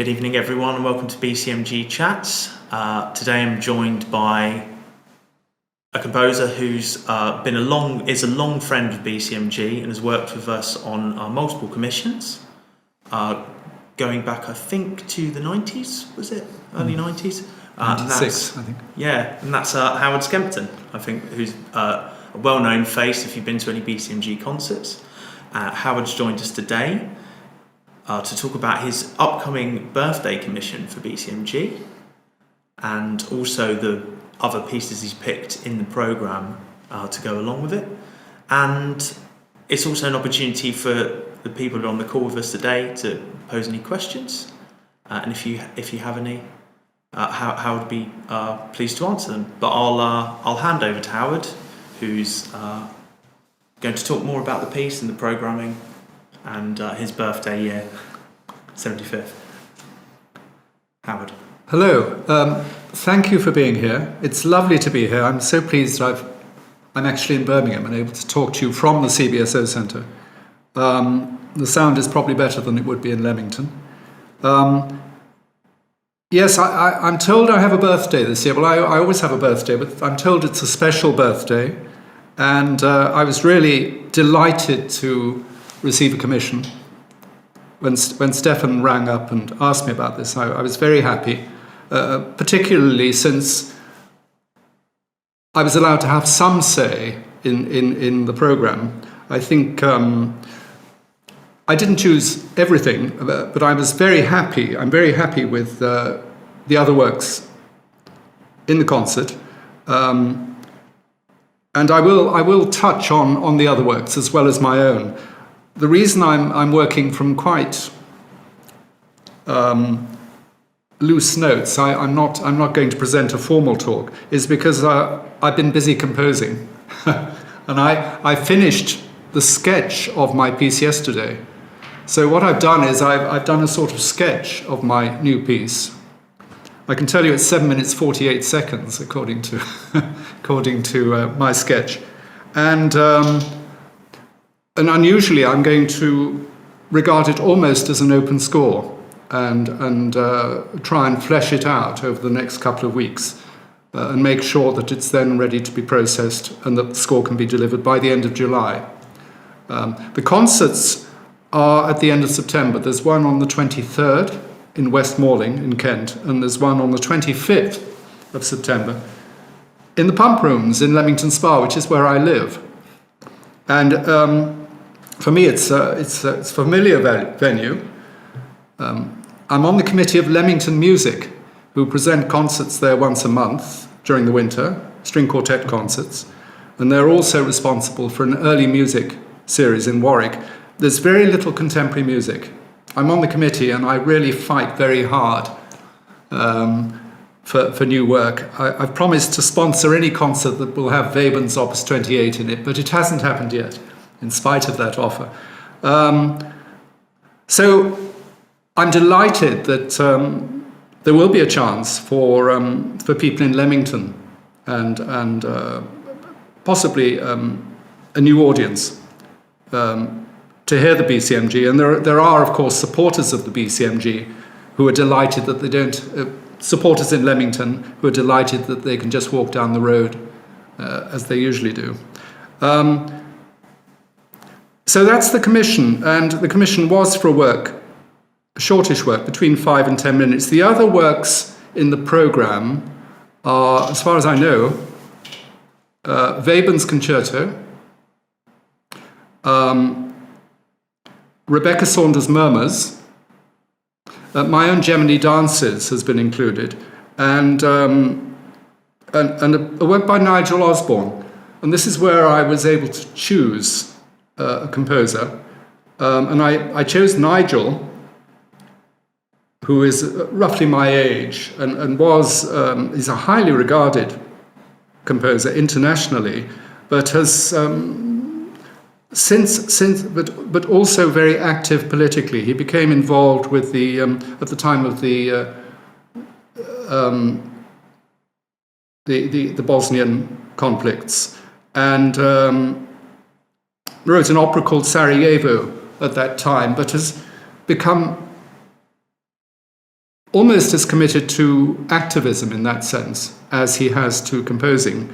Good evening, everyone, and welcome to BCMG Chats. Today I'm joined by a composer who's is a long friend of BCMG and has worked with us on multiple commissions, going back, I think, to the 90s, was it? Early 90s? 96, I think. Yeah, and that's Howard Skempton, I think, who's a well-known face if you've been to any BCMG concerts. Howard's joined us today to talk about his upcoming birthday commission for BCMG and also the other pieces he's picked in the programme to go along with it. And it's also an opportunity for the people who are on the call with us today to pose any questions. And if you have any, Howard would be pleased to answer them. But I'll hand over to Howard, who's going to talk more about the piece and the programming and his birthday year, 75th. Howard. Hello. Thank you for being here. It's lovely to be here. I'm so pleased that I'm actually in Birmingham and able to talk to you from the CBSO Centre. The sound is probably better than it would be in Leamington. Yes, I'm told I have a birthday this year. Well, I always have a birthday, but I'm told it's a special birthday. And I was really delighted to receive a commission. When Stefan rang up and asked me about this, I was very happy, particularly since I was allowed to have some say in the programme. I think I didn't choose everything, but I was very happy. I'm very happy with the other works in the concert. And I will touch on the other works as well as my own. The reason I'm working from quite loose notes, I'm not going to present a formal talk, is because I've been busy composing, and I finished the sketch of my piece yesterday. So what I've done is I've done a sort of sketch of my new piece. I can tell you it's 7 minutes 48 seconds according to my sketch, and unusually I'm going to regard it almost as an open score and try and flesh it out over the next couple of weeks and make sure that it's then ready to be processed and that the score can be delivered by the end of July. The concerts are at the end of September. There's one on the 23rd in West Malling in Kent, and there's one on the 25th of September in the Pump Rooms in Leamington Spa, which is where I live. And for me, it's a familiar venue. I'm on the committee of Leamington Music, who present concerts there once a month during the winter, string quartet concerts, and they're also responsible for an early music series in Warwick. There's very little contemporary music. I'm on the committee, and I really fight very hard for new work. I've promised to sponsor any concert that will have Webern's Opus 28 in it, but it hasn't happened yet, in spite of that offer. So I'm delighted that there will be a chance for people in Leamington and possibly a new audience to hear the BCMG. And there are, of course, supporters of the BCMG who are delighted that they don't, supporters in Leamington who are delighted that they can just walk down the road as they usually do. So that's the commission, and the commission was for a shortish work, between 5 and 10 minutes. The other works in the programme are, as far as I know, Webern's Concerto, Rebecca Saunders' Murmurs, my own Gemini Dances has been included, and a work by Nigel Osborne. And this is where I was able to choose a composer, and I chose Nigel, who is roughly my age and is a highly regarded composer internationally, but has since but also very active politically. He became involved with the at the time of the Bosnian conflicts, and wrote an opera called Sarajevo at that time, but has become almost as committed to activism in that sense as he has to composing.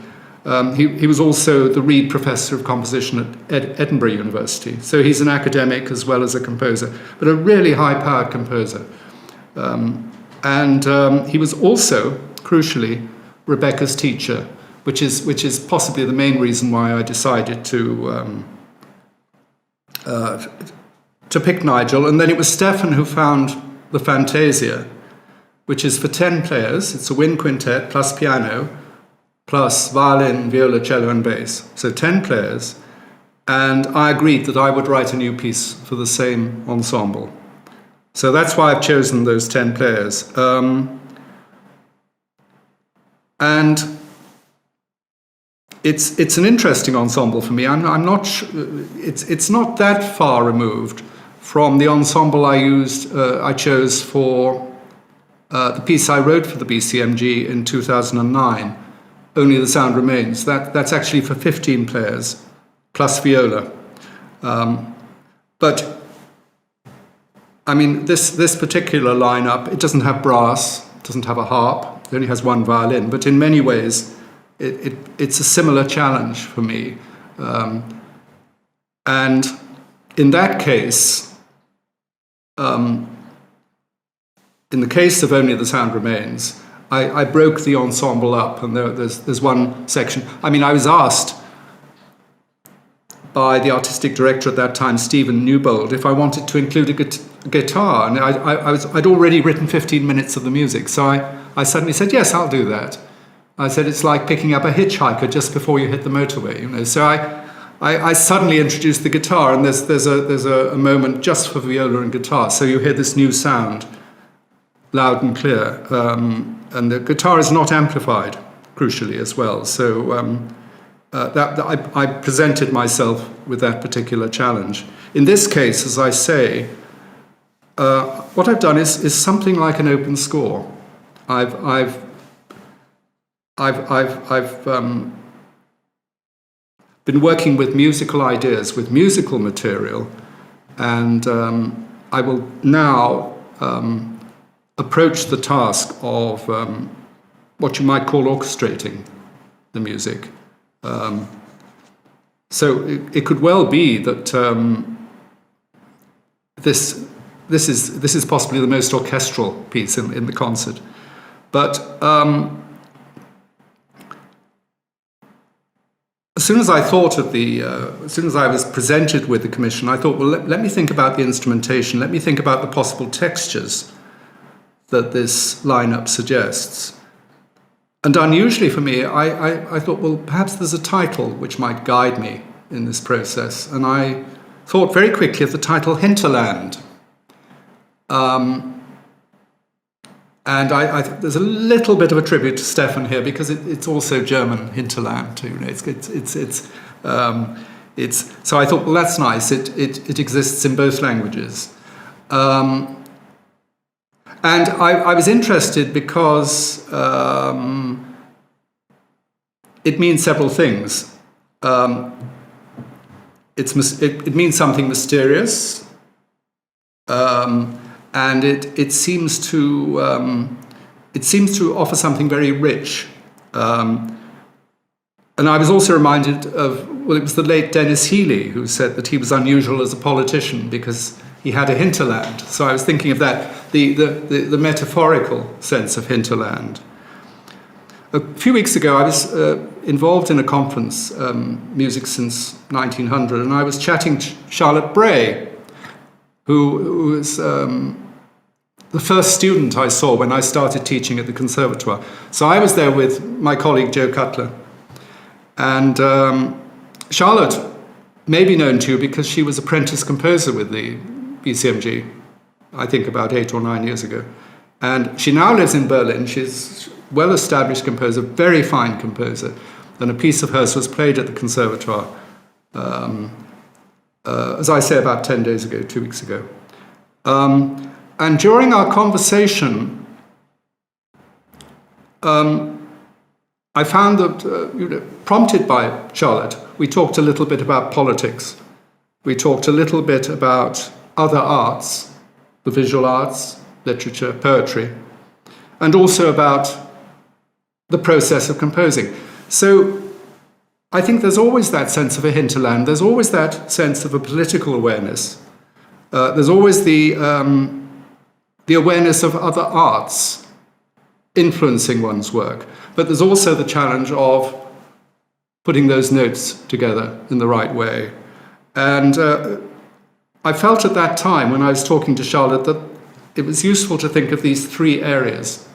He was also the Reed Professor of Composition at Edinburgh University. So he's an academic as well as a composer, but a really high-powered composer. And he was also, crucially, Rebecca's teacher, which is possibly the main reason why I decided to pick Nigel. And then it was Stefan who found the Fantasia, which is for 10 players. It's a wind quintet plus piano, plus violin, viola, cello, and bass. So 10 players. And I agreed that I would write a new piece for the same ensemble. So that's why I've chosen those 10 players. And it's an interesting ensemble for me. I'm not it's not that far removed from the ensemble I chose for the piece I wrote for the BCMG in 2009, Only the Sound Remains. That's actually for 15 players, plus viola. But, I mean, this particular lineup, it doesn't have brass, it doesn't have a harp, it only has one violin, but in many ways, it's a similar challenge for me. And in that case, in the case of Only the Sound Remains, I broke the ensemble up, and there's one section. I mean, I was asked by the artistic director at that time, Stephen Newbold, if I wanted to include a guitar, and I'd already written 15 minutes of the music, so I suddenly said, yes, I'll do that. I said, it's like picking up a hitchhiker just before you hit the motorway, you know. So I suddenly introduced the guitar, and there's a moment just for viola and guitar, so you hear this new sound, loud and clear, and the guitar is not amplified, crucially as well. So I presented myself with that particular challenge. In this case, as I say, what I've done is something like an open score. I've been working with musical ideas, with musical material, and I will now approach the task of what you might call orchestrating the music. So it could well be that this is possibly the most orchestral piece in the concert, but as soon as I thought of as soon as I was presented with the commission, I thought, well, let me think about the instrumentation. Let me think about the possible textures that this lineup suggests. And unusually for me, I thought, well, perhaps there's a title which might guide me in this process. And I thought very quickly of the title Hinterland. And there's a little bit of a tribute to Stefan here, because it's also German Hinterland too. You know, so I thought, well, that's nice. It exists in both languages. And I was interested because it means several things. It means something mysterious, and it seems to offer something very rich. And I was also reminded of, well, it was the late Dennis Healy who said that he was unusual as a politician because he had a hinterland. So I was thinking of that, the metaphorical sense of hinterland. A few weeks ago, I was involved in a conference, Music Since 1900, and I was chatting to Charlotte Bray, who was the first student I saw when I started teaching at the Conservatoire. So I was there with my colleague Joe Cutler. And Charlotte may be known to you because she was apprentice composer with the BCMG, I think about 8 or 9 years ago. And she now lives in Berlin. She's a well-established composer, very fine composer. And a piece of hers was played at the Conservatoire, as I say, about 10 days ago, 2 weeks ago. And during our conversation, I found that, prompted by Charlotte, we talked a little bit about politics. We talked a little bit about other arts, the visual arts, literature, poetry. and also about the process of composing. So I think there's always that sense of a hinterland. There's always that sense of a political awareness. There's always the awareness of other arts influencing one's work. But there's also the challenge of putting those notes together in the right way. And I felt at that time, when I was talking to Charlotte, that it was useful to think of these three areas,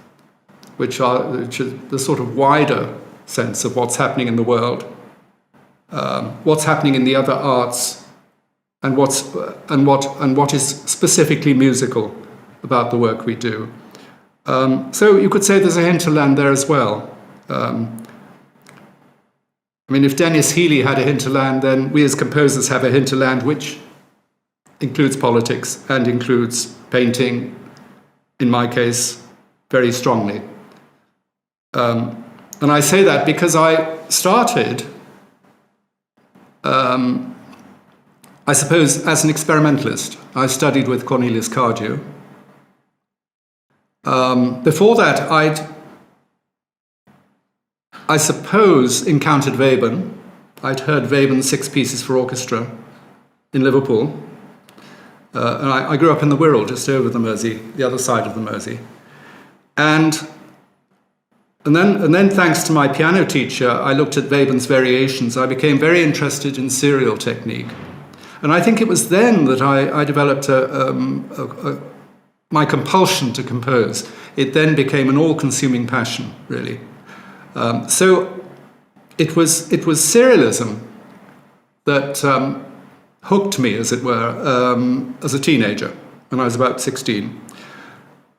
which are the sort of wider sense of what's happening in the world, what's happening in the other arts, and what is specifically musical about the work we do. So you could say there's a hinterland there as well. I mean, if Dennis Healy had a hinterland, then we as composers have a hinterland which includes politics and includes painting, in my case, very strongly. And I say that because I started, I suppose, as an experimentalist. I studied with Cornelius Cardew. Before that, I suppose, encountered Webern. I'd heard Webern's 6 pieces for orchestra in Liverpool. And I grew up in the Wirral, just over the Mersey, the other side of the Mersey. And then, thanks to my piano teacher, I looked at Webern's variations. I became very interested in serial technique. And I think it was then that I developed my compulsion to compose. It then became an all-consuming passion, really. So it was serialism that hooked me, as it were, as a teenager, when I was about 16.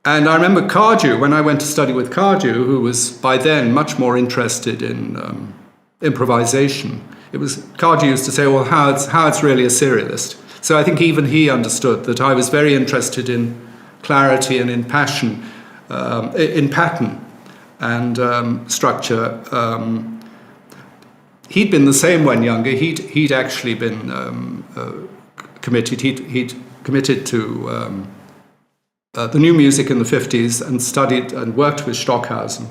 And I remember Cardew, when I went to study with Cardew, who was by then much more interested in improvisation. Cardew used to say, well, Howard's really a serialist. So I think even he understood that I was very interested in clarity and in passion, in pattern and structure. He'd been the same when younger. He'd actually been committed. He'd committed to the new music in the 50s and studied and worked with Stockhausen.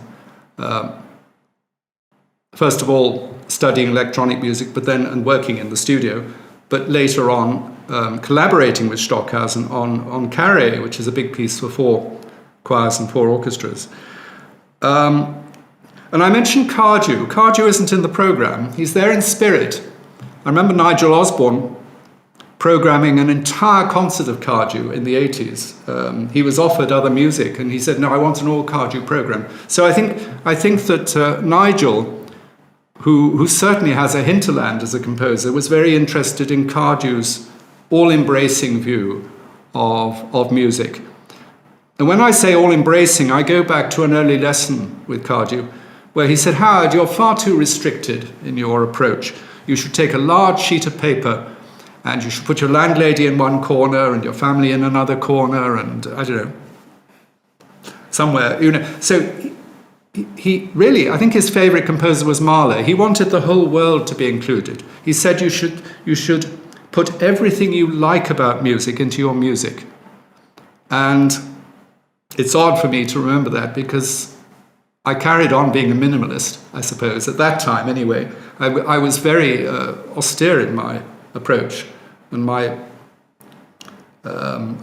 First of all, studying electronic music, but then and working in the studio. But later on, collaborating with Stockhausen on Carré, which is a big piece for 4 choirs and 4 orchestras. And I mentioned Cardew. Cardew isn't in the program. He's there in spirit. I remember Nigel Osborne programming an entire concert of Cardew in the 80s. He was offered other music, and he said, no, I want an all-Cardew program. So I think that Nigel, who certainly has a hinterland as a composer, was very interested in Cardew's all-embracing view of music. And when I say all-embracing, I go back to an early lesson with Cardew, where he said, Howard, you're far too restricted in your approach. You should take a large sheet of paper and you should put your landlady in one corner and your family in another corner and, I don't know, somewhere, So he really, I think his favorite composer was Mahler. He wanted the whole world to be included. He said you should put everything you like about music into your music. And it's odd for me to remember that because I carried on being a minimalist, I suppose, at that time anyway. I was very austere in my approach, and I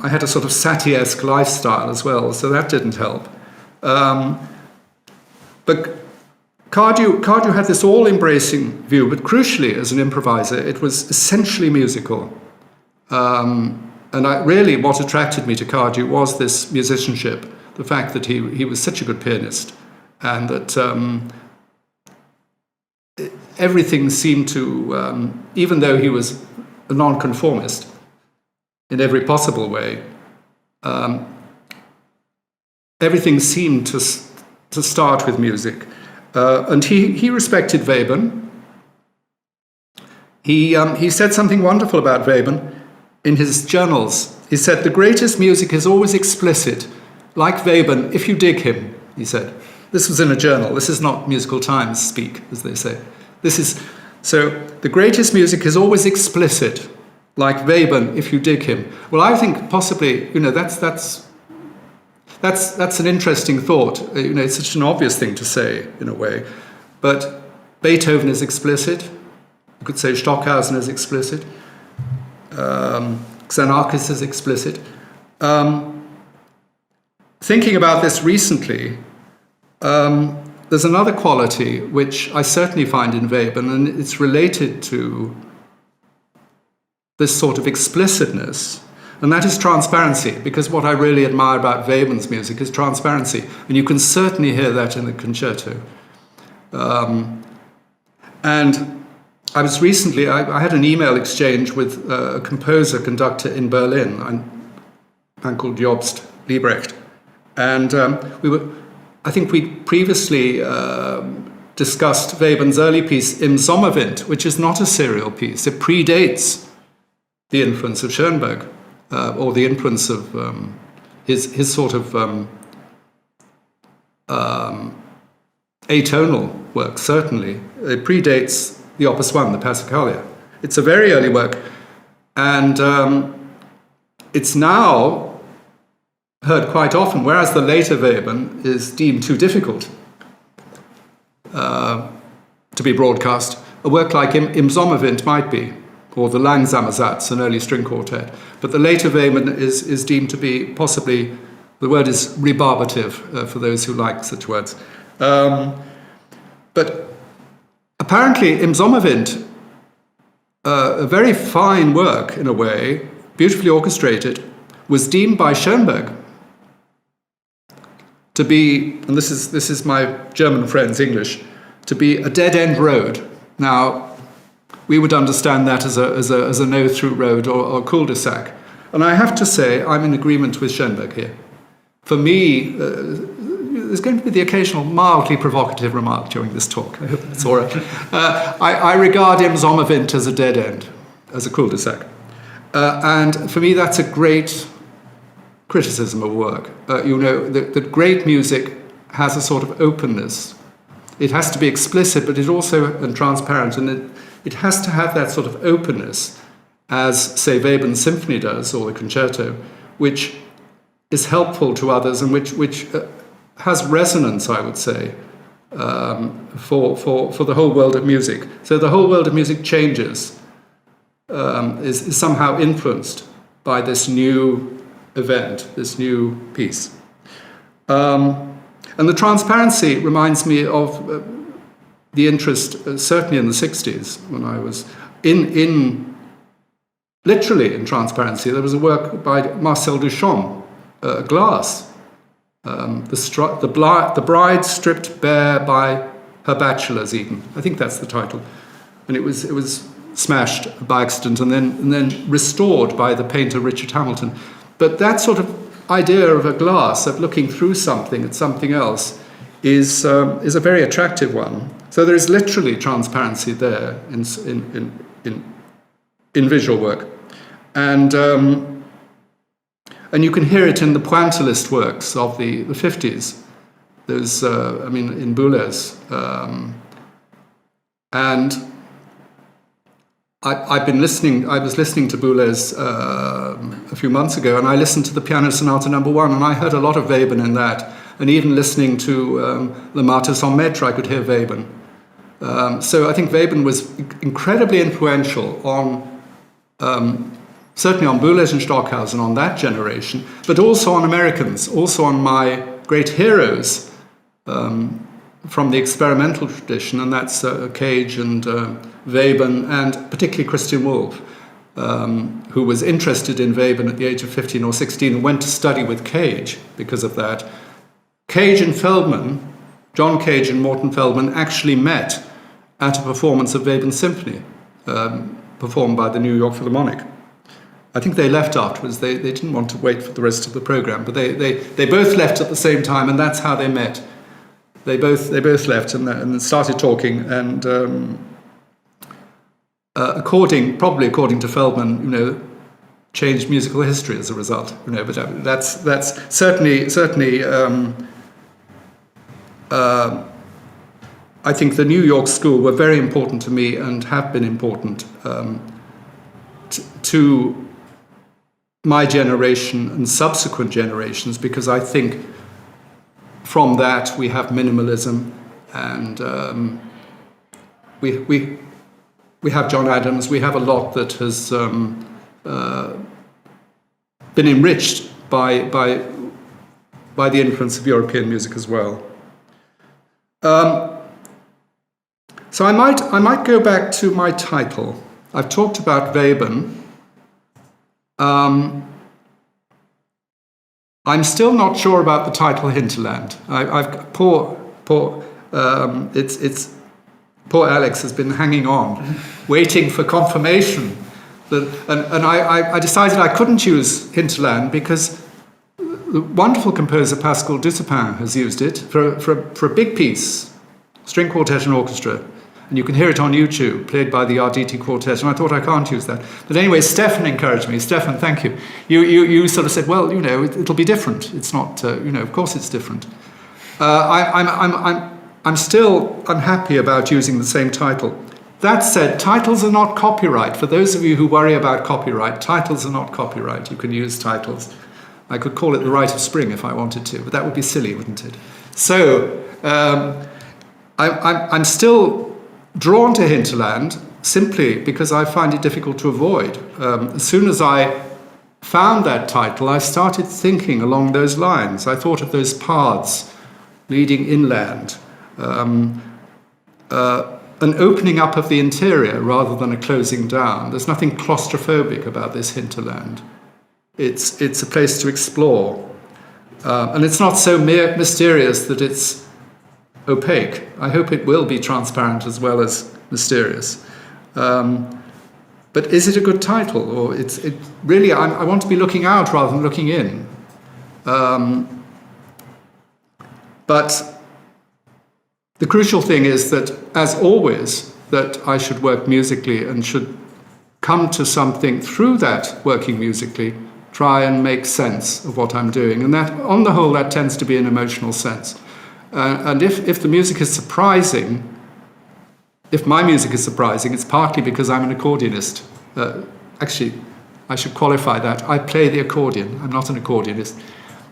had a sort of Satie-esque lifestyle as well, so that didn't help. But Cardew had this all-embracing view, but crucially, as an improviser, it was essentially musical. And really what attracted me to Cardew was this musicianship, the fact that he was such a good pianist, and that everything seemed to, even though he was a nonconformist in every possible way, everything seemed to start with music. And he respected Webern. He said something wonderful about Webern in his journals. He said, the greatest music is always explicit, like Webern, if you dig him, he said. This was in a journal. This is not Musical Times speak, as they say. So the greatest music is always explicit, like Webern, if you dig him. Well, I think possibly, that's That's an interesting thought. It's such an obvious thing to say in a way, but Beethoven is explicit. You could say Stockhausen is explicit. Xenakis is explicit. Thinking about this recently, there's another quality which I certainly find in Webern, and it's related to this sort of explicitness, and that is transparency, because what I really admire about Webern's music is transparency, and you can certainly hear that in the concerto. And I was recently, I had an email exchange with a composer conductor in Berlin, a man called Jobst Liebrecht, and I think we previously discussed Webern's early piece Im Sommerwind, which is not a serial piece. It predates the influence of Schoenberg, or the influence of his sort of atonal work, certainly. It predates the Opus 1, the Passacaglia. It's a very early work, and it's now heard quite often, whereas the later Webern is deemed too difficult to be broadcast. A work like Im Sommerwind might be, or the Langsamer Satz, an early string quartet. But the later Webern is deemed to be possibly, the word is rebarbative for those who like such words. But apparently Im Sommerwind, a very fine work in a way, beautifully orchestrated, was deemed by Schoenberg to be, and this is my German friend's English, to be a dead-end road. Now, we would understand that as a no-through road or cul-de-sac. And I have to say, I'm in agreement with Schoenberg here. For me, there's going to be the occasional mildly provocative remark during this talk. I hope it's all right. I regard Im Sommerwind as a dead end, as a cul-de-sac. And for me, that's a great criticism of work. That great music has a sort of openness. It has to be explicit, but it also and transparent, and it has to have that sort of openness, as, say, Webern's symphony does, or the concerto, which is helpful to others and which has resonance, I would say, for the whole world of music. So the whole world of music changes, is somehow influenced by this new event, this new piece. And the transparency reminds me of the interest, certainly in the 60s, when I was literally in transparency. There was a work by Marcel Duchamp, Glass, the bride stripped bare by her bachelors, even. I think that's the title. And it was smashed by accident and then restored by the painter Richard Hamilton. But that sort of idea of a glass, of looking through something at something else, is a very attractive one. So there is literally transparency there in visual work, and you can hear it in the pointillist works of the 50s. There's, in Boulez, and I was listening to Boulez a few months ago, and I listened to the Piano Sonata No. 1, and I heard a lot of Webern in that. And even listening to Le Matin sans Maître, I could hear Webern. So I think Webern was incredibly influential on, certainly on Boulez and Stockhausen, on that generation, but also on Americans, also on my great heroes from the experimental tradition, and that's Cage and Webern, and particularly Christian Wolff, who was interested in Webern at the age of 15 or 16 and went to study with Cage because of that. Cage and Feldman, John Cage and Morton Feldman, actually met at a performance of Webern's symphony, performed by the New York Philharmonic. I think they left afterwards. They didn't want to wait for the rest of the program, but they both left at the same time, and that's how they met. They both left and started talking, and probably according to Feldman, changed musical history as a result. But that's certainly. I think the New York School were very important to me, and have been important to my generation and subsequent generations, because I think from that we have minimalism, and we have John Adams. We have a lot that has been enriched by the influence of European music as well. So I might go back to my title. I've talked about Weben. I'm still not sure about the title Hinterland. Poor Alex has been hanging on, waiting for confirmation. And I decided I couldn't use Hinterland because the wonderful composer Pascal Dusepin has used it for a big piece, string quartet and orchestra. And you can hear it on YouTube, played by the Arditi Quartet, and I thought I can't use that. But anyway, Stefan encouraged me. Stefan, thank you. You sort of said, well, it'll be different. It's not, of course it's different. I'm still unhappy about using the same title. That said, titles are not copyright. For those of you who worry about copyright, titles are not copyright. You can use titles. I could call it The Rite of Spring if I wanted to, but that would be silly, wouldn't it? So I'm still drawn to Hinterland simply because I find it difficult to avoid. As soon as I found that title, I started thinking along those lines. I thought of those paths leading inland, an opening up of the interior rather than a closing down. There's nothing claustrophobic about this Hinterland. It's a place to explore. And it's not so mysterious that it's opaque. I hope it will be transparent as well as mysterious. But is it a good title? Or really, I want to be looking out rather than looking in. But the crucial thing is that, as always, that I should work musically and should come to something through that working musically, try and make sense of what I'm doing. And that, on the whole, that tends to be an emotional sense. And if the music is surprising, if my music is surprising, it's partly because I'm an accordionist. Actually, I should qualify that. I play the accordion. I'm not an accordionist.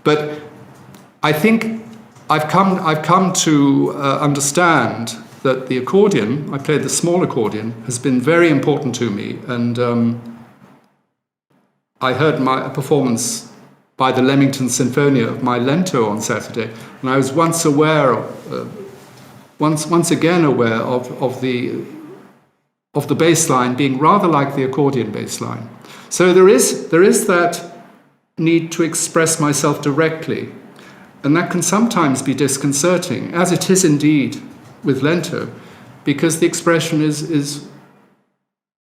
But I think I've come to understand that the accordion, I played the small accordion, has been very important to me. And I heard a performance by the Leamington Sinfonia of my Lento on Saturday, and I was once again aware of the bass line being rather like the accordion bass line. So there is that need to express myself directly, and that can sometimes be disconcerting, as it is indeed with Lento, because the expression is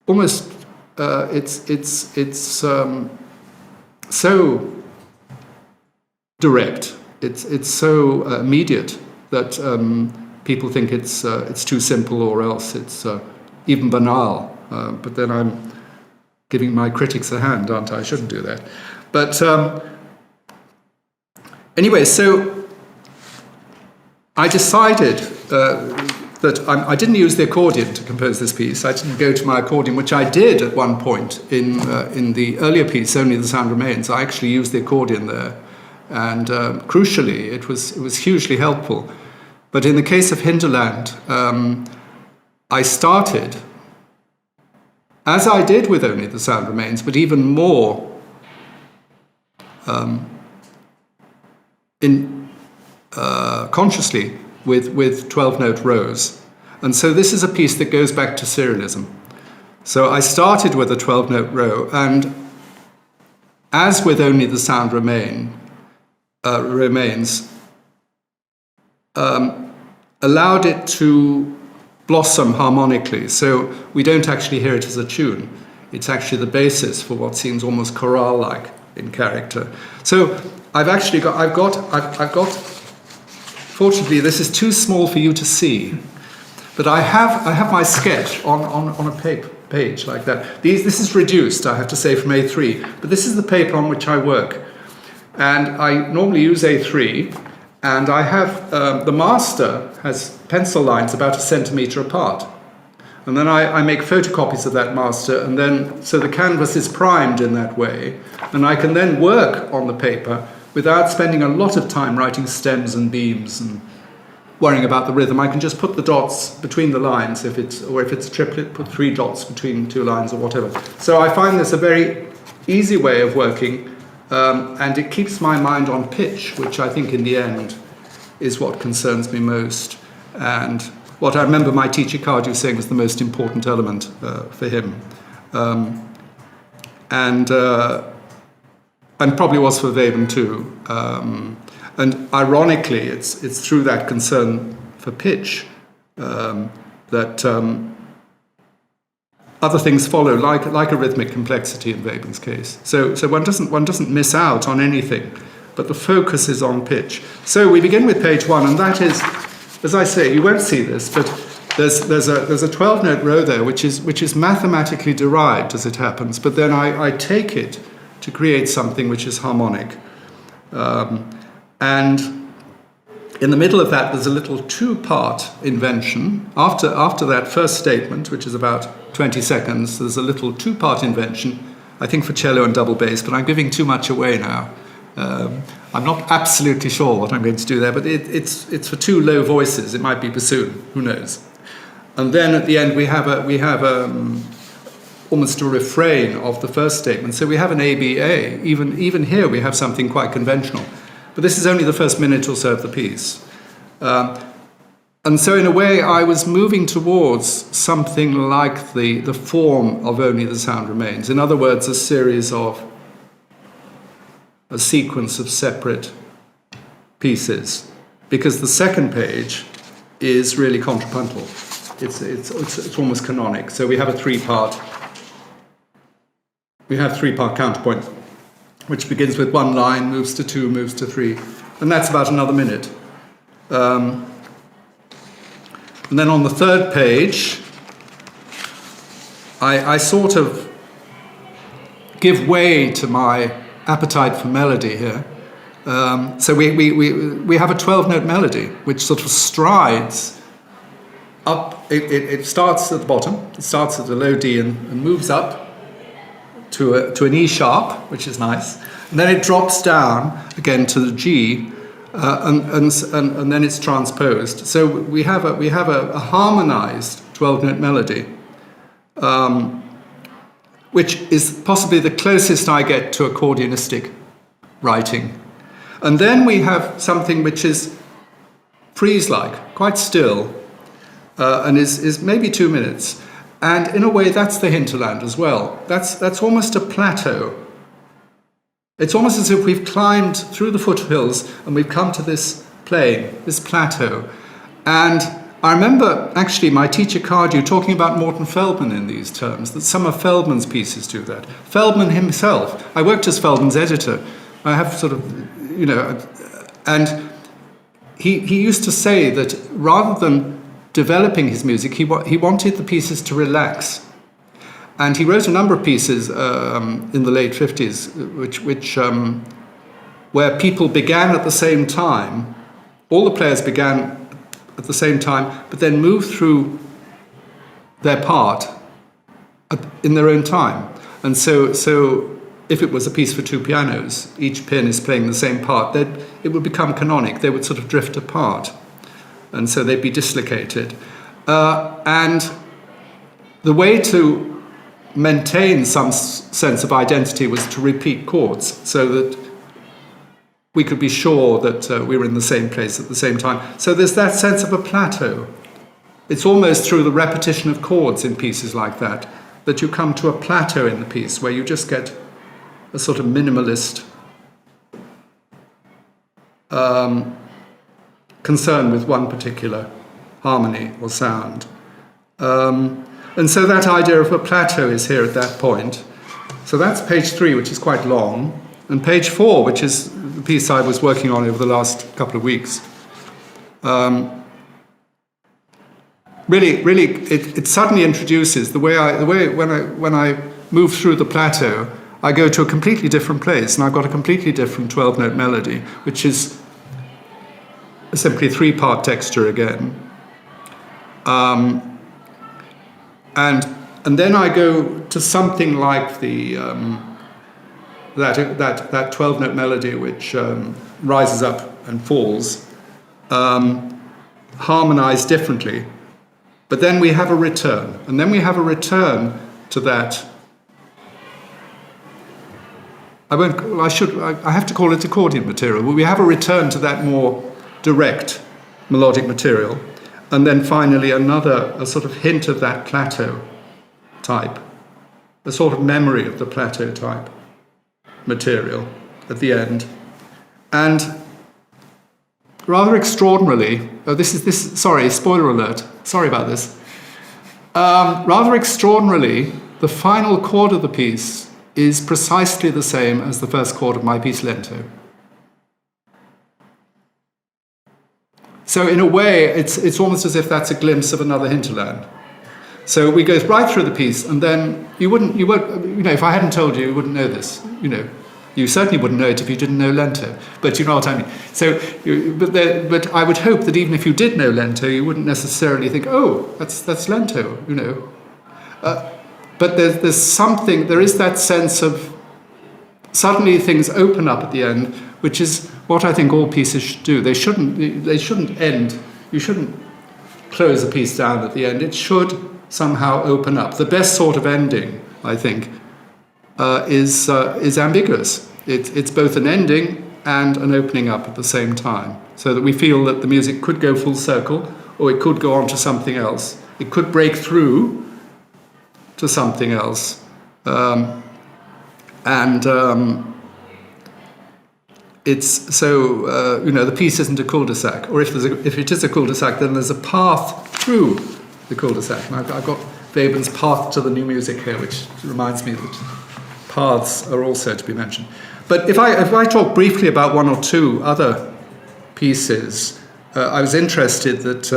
almost it's so direct. It's so immediate that people think it's too simple, or else it's even banal. But then I'm giving my critics a hand, aren't I? I shouldn't do that. But anyway, so I decided that I didn't use the accordion to compose this piece. I didn't go to my accordion, which I did at one point in the earlier piece, Only the Sound Remains. I actually used the accordion there. And crucially, it was hugely helpful. But in the case of Hinterland, I started, as I did with Only the Sound Remains, but even more consciously with 12-note rows. And so this is a piece that goes back to serialism. So I started with a 12-note row, and as with Only the Sound Remains, allowed it to blossom harmonically. So we don't actually hear it as a tune. It's actually the basis for what seems almost chorale-like in character. So I've got. Fortunately, this is too small for you to see, but I have my sketch on a page like that. This is reduced, I have to say, from A3, but this is the paper on which I work. And I normally use A3, and I have, the master has pencil lines about 1 centimetre apart. And then I make photocopies of that master, and then so the canvas is primed in that way, and I can then work on the paper without spending a lot of time writing stems and beams and worrying about the rhythm. I can just put the dots between the lines if it's a triplet, put 3 dots between 2 lines or whatever. So I find this a very easy way of working, and it keeps my mind on pitch, which I think in the end is what concerns me most, and what I remember my teacher Cardew saying was the most important element for him, and probably was for Webern too. And ironically, it's through that concern for pitch that other things follow, like a rhythmic complexity in Webern's case. So one doesn't miss out on anything, but the focus is on pitch. So we begin with page 1, and that is, as I say, you won't see this, but there's a 12-note row there, which is mathematically derived as it happens, but then I take it to create something which is harmonic. And in the middle of that, there's a little 2-part invention. After that first statement, which is about 20 seconds, there's a little 2-part invention, I think for cello and double bass, but I'm giving too much away now. I'm not absolutely sure what I'm going to do there, but it's for 2 low voices. It might be bassoon, who knows? And then at the end we have almost a refrain of the first statement. So we have an ABA. Even here we have something quite conventional. But this is only the first minute or so of the piece. And so in a way I was moving towards something like the form of Only the Sound Remains. In other words, a sequence of separate pieces, because the second page is really contrapuntal. It's almost canonic. So we have a 3-part counterpoint, which begins with 1 line, moves to 2, moves to 3, and that's about another minute. And then on the third page, I sort of give way to my appetite for melody here. So we have a 12-note melody, which sort of strides up. It starts at the bottom, it starts at a low D and moves up to an E sharp, which is nice, and then it drops down again to the G, and then it's transposed. So we have a harmonized 12-note melody, which is possibly the closest I get to accordionistic writing. And then we have something which is frieze-like, quite still, and is maybe 2 minutes. And in a way, that's the Hinterland as well. That's almost a plateau. It's almost as if we've climbed through the foothills and we've come to this plain, this plateau. And I remember actually my teacher Cardew talking about Morton Feldman in these terms, that some of Feldman's pieces do that. Feldman himself, I worked as Feldman's editor. I have sort of, and he used to say that rather than developing his music, he wanted the pieces to relax. And he wrote a number of pieces in the late 50s, where people began at the same time, all the players began at the same time, but then moved through their part in their own time. And so if it was a piece for 2 pianos, each pianist playing the same part, then it would become canonic. They would sort of drift apart, and so they'd be dislocated. And the way to maintain some sense of identity was to repeat chords, so that we could be sure that we were in the same place at the same time. So there's that sense of a plateau. It's almost through the repetition of chords in pieces like that you come to a plateau in the piece where you just get a sort of minimalist concern with one particular harmony or sound. And so that idea of a plateau is here at that point. So that's page 3, which is quite long, and page 4, which is the piece I was working on over the last couple of weeks. Really, it suddenly introduces the way when I move through the plateau, I go to a completely different place, and I've got a completely different 12-note melody, which is simply 3-part texture again. and then I go to something like the that 12-note melody which rises up and falls, harmonized differently. But then we have a return, and then we have a return to that. I have to call it accordion material. But we have a return to that more direct melodic material, and then finally a sort of hint of that plateau type, a sort of memory of the plateau type material at the end. And rather extraordinarily, sorry, spoiler alert, sorry about this. Rather extraordinarily, the final chord of the piece is precisely the same as the first chord of my piece Lento. So in a way, it's almost as if that's a glimpse of another Hinterland. So we go right through the piece, and then you won't, if I hadn't told you, you wouldn't know this, You certainly wouldn't know it if you didn't know Lento, but you know what I mean. So, but I would hope that even if you did know Lento, you wouldn't necessarily think, oh, that's Lento, But there is that sense of suddenly things open up at the end, which is what I think all pieces should do. They shouldn't end. You shouldn't close a piece down at the end. It should somehow open up. The best sort of ending, I think, is ambiguous. It's both an ending and an opening up at the same time, so that we feel that the music could go full circle, or it could go on to something else. It could break through to something else, it's so the piece isn't a cul-de-sac, or if it is a cul-de-sac, then there's a path through the cul-de-sac. And I've got Weber's Path to the New Music here, which reminds me that paths are also to be mentioned. But if I talk briefly about one or two other pieces, I was interested that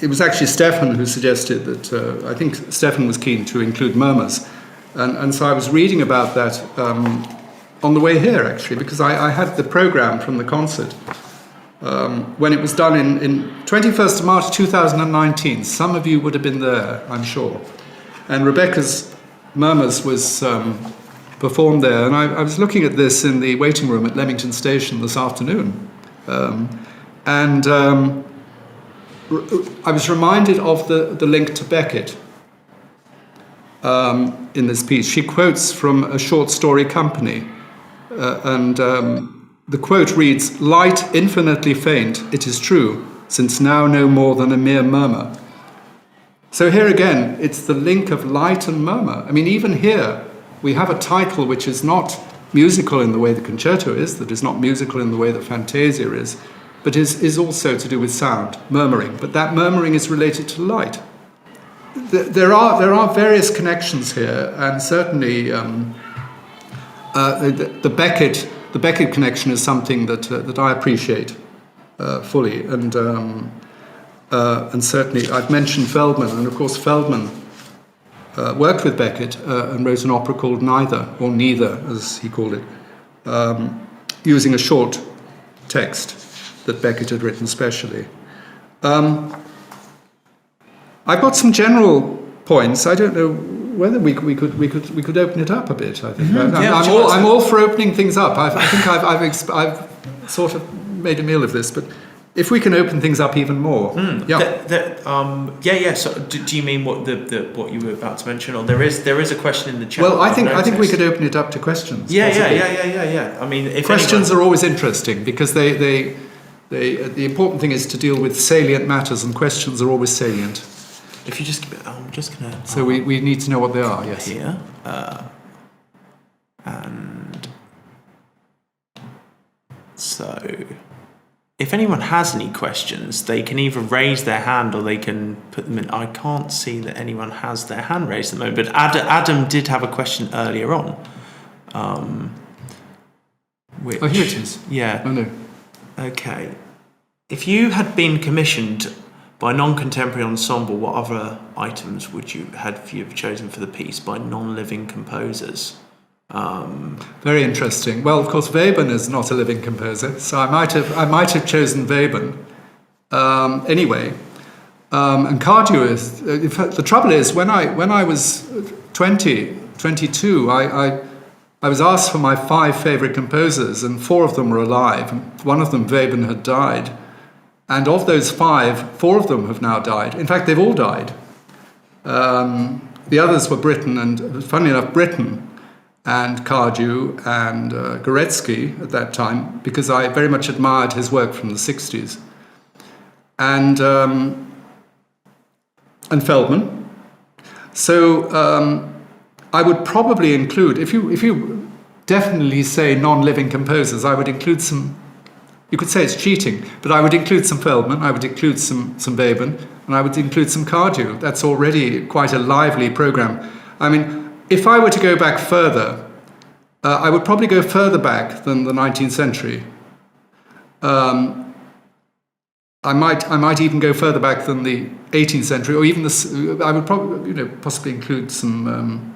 it was actually Stefan who suggested that, I think Stefan was keen to include murmurs. And so I was reading about that on the way here, actually, because I had the program from the concert when it was done in 21st of March 2019. Some of you would have been there, I'm sure. And Rebecca's Murmurs was performed there. And I was looking at this in the waiting room at Leamington Station this afternoon. I was reminded of the link to Beckett in this piece. She quotes from a short story company, and the quote reads, "Light infinitely faint, it is true, since now no more than a mere murmur." So here again, it's the link of light and murmur. I mean, even here, we have a title which is not musical in the way the concerto is, that is not musical in the way that Fantasia is, but is also to do with sound, murmuring. But that murmuring is related to light. There are various connections here, and certainly the Beckett connection is something that I appreciate fully, and certainly I've mentioned Feldman, and of course Feldman worked with Beckett and wrote an opera called Neither, or Neither as he called it, using a short text that Beckett had written specially. I've got some general points. I don't know whether we could open it up a bit. I think I'm all for opening things up. I think I've sort of made a meal of this, but if we can open things up even more, So, do you mean what what you were about to mention, or there is a question in the chat? Well, I think we could open it up to questions. Yeah. I mean, if questions are always interesting because the important thing is to deal with salient matters, and questions are always salient. If you just, I'm just gonna. So we need to know what they are. Yes. Here, and so if anyone has any questions, they can either raise their hand or they can put them in. I can't see that anyone has their hand raised at the moment, but Adam did have a question earlier on. Here it is. Yeah. Oh no. Okay. If you had been commissioned by a non-contemporary ensemble, what other items would you have chosen for the piece by non-living composers? Very interesting. Well, of course, Webern is not a living composer, so I might have chosen Webern. Anyway, and cardio is. In fact, the trouble is, when I was 22, I was asked for my 5 favourite composers, and 4 of them were alive. And one of them, Webern, had died. And of those 5, 4 of them have now died. In fact, they've all died. The others were Britten, and funnily enough, Britten and Cardew and Goretzky at that time, because I very much admired his work from the 60s. And Feldman. So I would probably include, if you definitely say non-living composers, I would include some. You could say it's cheating, but I would include some Feldman, I would include some Webern, and I would include some Cardew. That's already quite a lively program. I mean, if I were to go back further, I would probably go further back than the 19th century. I might even go further back than the 18th century, or even I would probably, possibly include some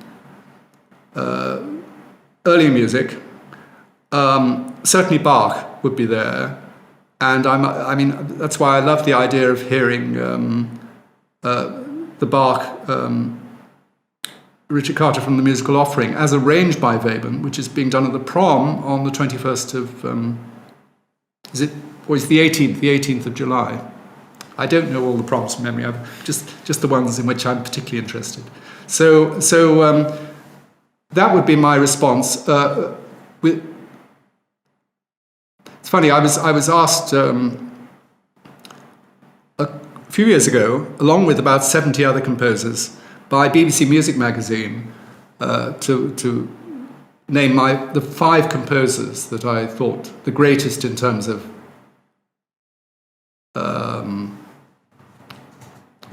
earlier music. Certainly Bach would be there, and I mean that's why I love the idea of hearing the Bach Richard Carter from the Musical Offering as arranged by Webern, which is being done at the Prom on the 21st of it's the 18th of July. I don't know all the proms from memory. I've just the ones in which I'm particularly interested. So that would be my response. It's funny. I was asked a few years ago, along with about 70 other composers, by BBC Music Magazine, to name the 5 composers that I thought the greatest in terms of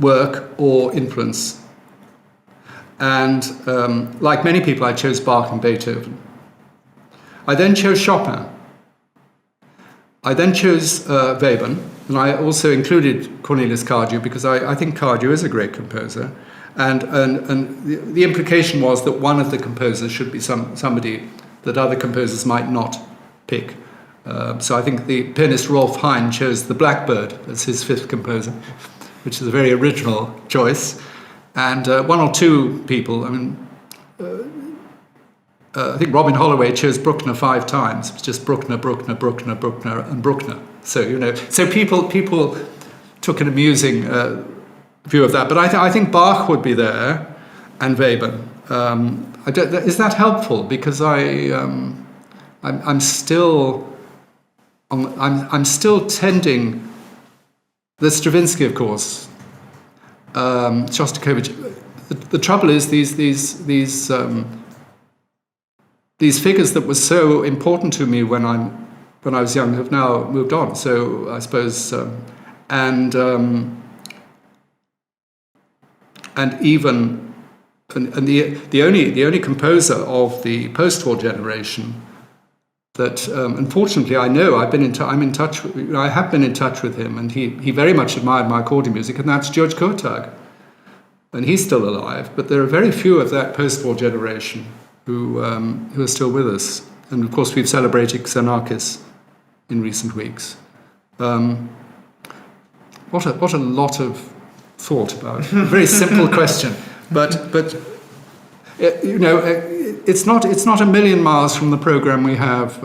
work or influence. And like many people, I chose Bach and Beethoven. I then chose Chopin. I then chose Webern, and I also included Cornelis Cardew because I think Cardew is a great composer. And the implication was that one of the composers should be somebody that other composers might not pick. So I think the pianist Rolf Hein chose the Blackbird as his 5th composer, which is a very original choice. And 1 or 2 people, I mean, I think Robin Holloway chose Bruckner 5 times. It's just Bruckner, Bruckner, Bruckner, Bruckner, and Bruckner. So, so people took an amusing view of that. But I think Bach would be there, and Webern. Is that helpful? Because I'm still tending. There's Stravinsky, of course. Shostakovich. The trouble is these figures that were so important to me when I was young have now moved on. So I suppose and the only composer of the post-war generation that unfortunately I know I have been in touch with him, and he very much admired my accordion music, and that's George Kurtag, and he's still alive. But there are very few of that post-war generation who are still with us, and of course we've celebrated Xenakis in recent weeks. What a lot of thought about a very simple question, but it's not a million miles from the program we have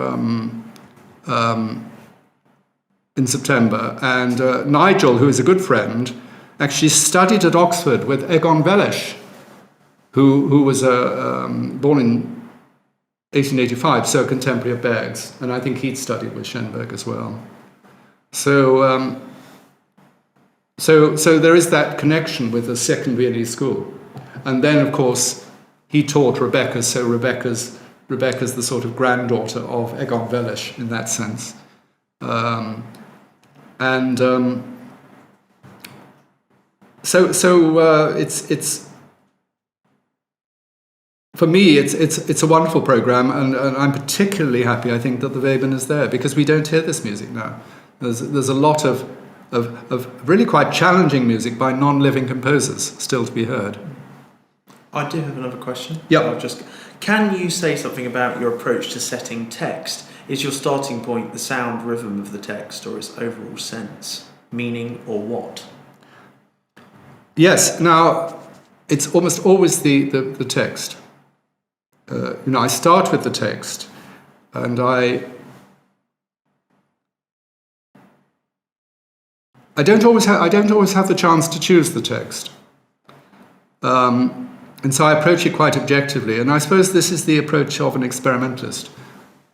in September. And Nigel, who is a good friend, actually studied at Oxford with Egon Welesch, who was born in 1885, so contemporary of Berg's, and I think he'd studied with Schoenberg as well. So there is that connection with the second Viennese school. And then, of course, he taught Rebecca, so Rebecca's the sort of granddaughter of Egon Welesch in that sense. It's for me, it's a wonderful program, and I'm particularly happy, I think, that the Webern is there, because we don't hear this music now. There's a lot of really quite challenging music by non-living composers still to be heard. I do have another question. Yeah. Can you say something about your approach to setting text? Is your starting point the sound rhythm of the text, or its overall sense? meaning, or what? Yes. Now, it's almost always the text. I start with the text, and I don't always have the chance to choose the text, and so I approach it quite objectively. And I suppose this is the approach of an experimentalist.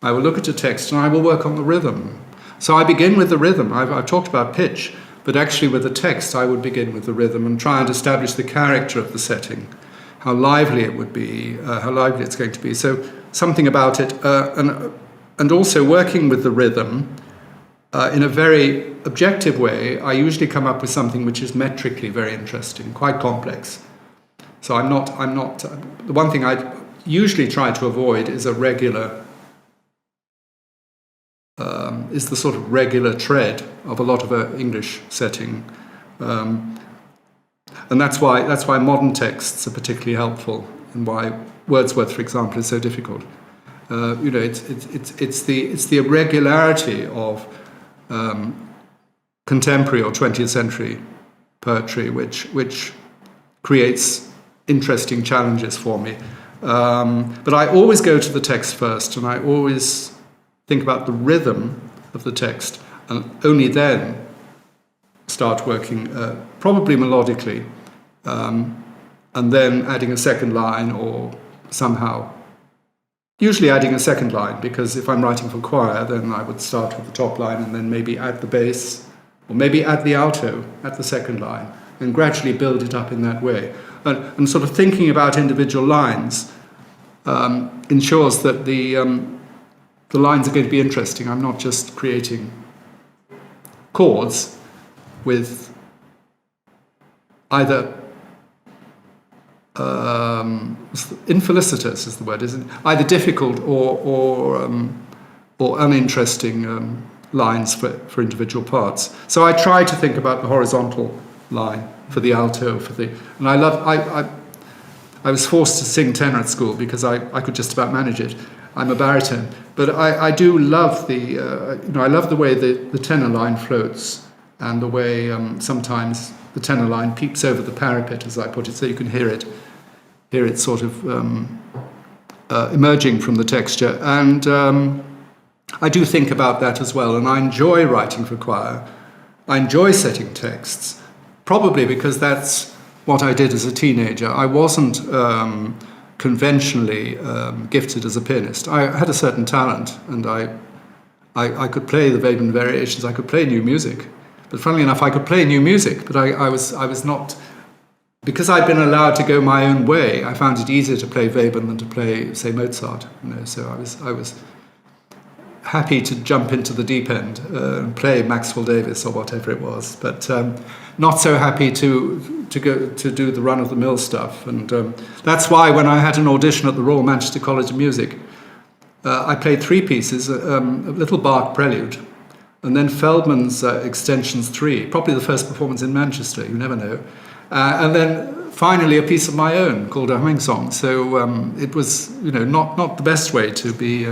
I will look at a text and I will work on the rhythm. So I begin with the rhythm. I've talked about pitch, but actually with the text I would begin with the rhythm and try and establish the character of the setting, how lively it would be, how lively it's going to be. So something about it, and also working with the rhythm in a very objective way. I usually come up with something which is metrically very interesting, quite complex. So I'm not. The one thing I usually try to avoid is is the sort of regular tread of a lot of English setting, and that's why modern texts are particularly helpful, and why Wordsworth, for example, is so difficult. It's the irregularity of contemporary or 20th century poetry which creates interesting challenges for me. But I always go to the text first, and I always think about the rhythm of the text, and only then start working, probably melodically, and then adding a second line, or somehow, usually adding a second line, because if I'm writing for choir, then I would start with the top line and then maybe add the bass, or maybe add the alto at the second line, and gradually build it up in that way. And sort of thinking about individual lines ensures that the lines are going to be interesting. I'm not just creating chords with either infelicitous is the word, isn't it? Either difficult or uninteresting lines for individual parts. So I try to think about the horizontal line for the alto, and I was forced to sing tenor at school because I could just about manage it. I'm a baritone, but I do love I love the way the tenor line floats, and the way sometimes the tenor line peeps over the parapet, as I put it, so you can hear it sort of emerging from the texture. And I do think about that as well, and I enjoy writing for choir. I enjoy setting texts, probably because that's what I did as a teenager. I wasn't conventionally gifted as a pianist. I had a certain talent, and I could play the Webern variations, I could play new music. But funnily enough, I could play new music, but I was not, because I'd been allowed to go my own way, I found it easier to play Webern than to play, say, Mozart. So I was happy to jump into the deep end and play Maxwell Davis or whatever it was, but not so happy to go to do the run-of-the-mill stuff. And that's why when I had an audition at the Royal Manchester College of Music, I played 3 pieces, a little Bach prelude, and then Feldman's Extensions 3, probably the first performance in Manchester, you never know. And then finally a piece of my own called a humming song. So it was, not the best way to be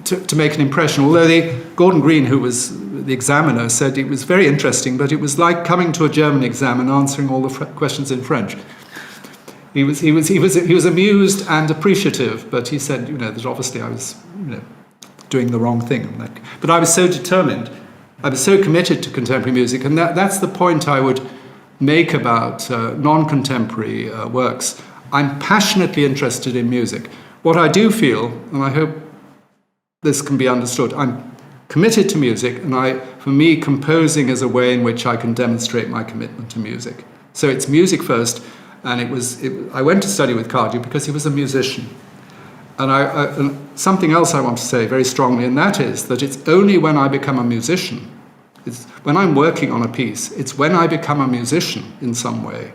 to make an impression. Although Gordon Green, who was the examiner, said it was very interesting, but it was like coming to a German exam and answering all the questions in French. He was amused and appreciative, but he said, that obviously I was, doing the wrong thing. But I was so determined. I was so committed to contemporary music, and that's the point I would make about non-contemporary works. I'm passionately interested in music. What I do feel, and I hope this can be understood, I'm committed to music, and for me, composing is a way in which I can demonstrate my commitment to music. So it's music first, and I went to study with Cardew because he was a musician. And something else I want to say very strongly, and that is that it's only when I become a musician, it's when I'm working on a piece, it's when I become a musician in some way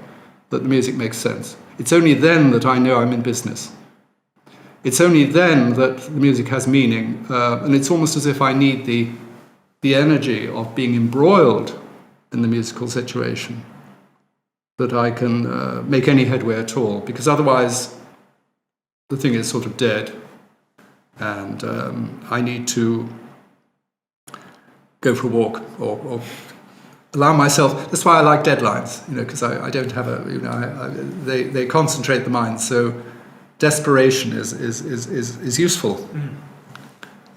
that the music makes sense. It's only then that I know I'm in business. It's only then that the music has meaning, and it's almost as if I need the energy of being embroiled in the musical situation that I can make any headway at all, because otherwise the thing is sort of dead, and I need to go for a walk or allow myself. That's why I like deadlines, because I don't have they concentrate the mind. So desperation is useful.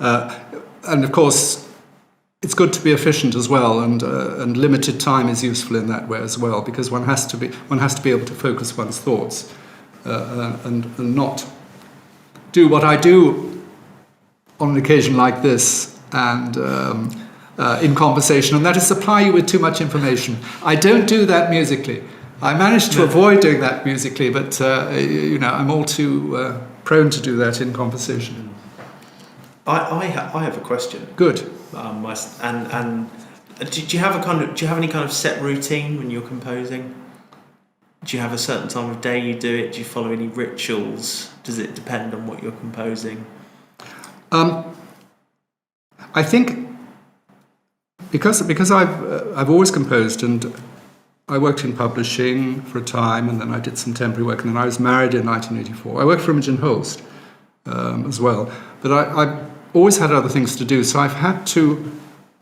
And of course, it's good to be efficient as well, and limited time is useful in that way as well, because one has to be able to focus one's thoughts and not do what I do on an occasion like this and in conversation, and that is supply you with too much information. I don't do that musically. I managed to avoid doing that musically, but I'm all too prone to do that in conversation. I have a question. Good. And do you have any kind of set routine when you're composing? Do you have a certain time of day you do it? Do you follow any rituals? Does it depend on what you're composing? I think because I've always composed, and I worked in publishing for a time, and then I did some temporary work, and then I was married in 1984. I worked for Imogen Holst as well, but I always had other things to do, so I've had to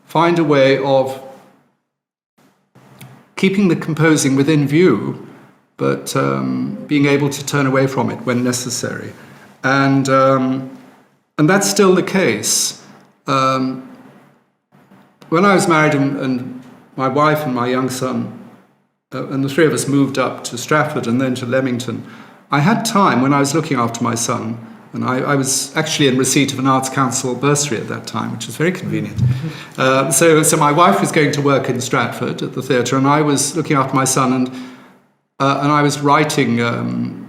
find a way of keeping the composing within view, but being able to turn away from it when necessary, and that's still the case. When I was married and my wife and my young son and the three of us moved up to Stratford and then to Leamington, I had time when I was looking after my son, and I was actually in receipt of an Arts Council bursary at that time, which was very convenient. So my wife was going to work in Stratford at the theatre, and I was looking after my son, and I was writing an